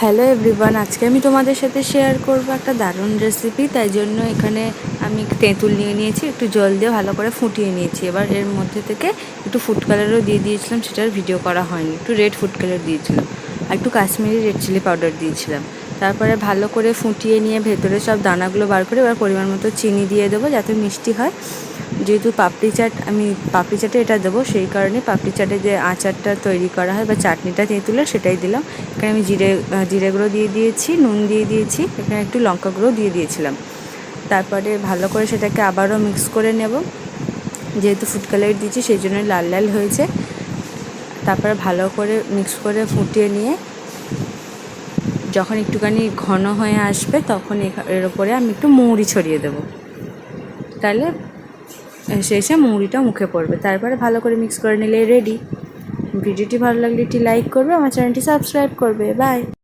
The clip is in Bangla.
হ্যালো এভরিওয়ান, আজকে আমি তোমাদের সাথে শেয়ার করব একটা দারুণ রেসিপি। তাই জন্য এখানে আমি তেঁতুল নিয়ে নিয়েছি, একটু জল দিয়ে ভালো করে ফুটিয়ে নিয়েছি। এবার এর মধ্যে থেকে একটু ফুড কালারও দিয়ে দিয়েছিলাম, সেটার ভিডিও করা হয়নি। একটু রেড ফুড কালার দিয়েছিলাম আর একটু কাশ্মীরি রেড চিলি পাউডার দিয়েছিলাম। তারপরে ভালো করে ফুটিয়ে নিয়ে ভেতরে সব দানাগুলো বার করে এবার পরিমাণ মতো চিনি দিয়ে দেবো যাতে মিষ্টি হয়। যেহেতু পাপড়ি চাটে এটা দেবো, সেই কারণে পাপড়ি চাটে যে আচারটা তৈরি করা হয় বা চাটনিটা তেঁতুলের সেটাই দিলাম। এখানে আমি জিরে গুঁড়ো দিয়ে দিয়েছি, নুন দিয়ে দিয়েছি, এখানে একটু লঙ্কা গুঁড়ো দিয়ে দিয়েছিলাম। তারপরে ভালো করে সেটাকে আবারও মিক্স করে নেব। যেহেতু ফুড কালার দিয়েছি সেই জন্য লাল লাল হয়েছে। তারপরে ভালো করে মিক্স করে ফুটিয়ে নিয়ে যখন একটুখানি ঘন হয়ে আসবে তখন এর ওপরে আমি একটু মৌরি ছড়িয়ে দেবো, তাহলে শেষে মৌরিটা মুখে পড়বে। তারপরে ভালো করে মিক্স করে নিলে রেডি। ভিডিওটি ভালো লাগলে একটি লাইক করবে, আমার চ্যানেলটি সাবস্ক্রাইব করবে। বাই।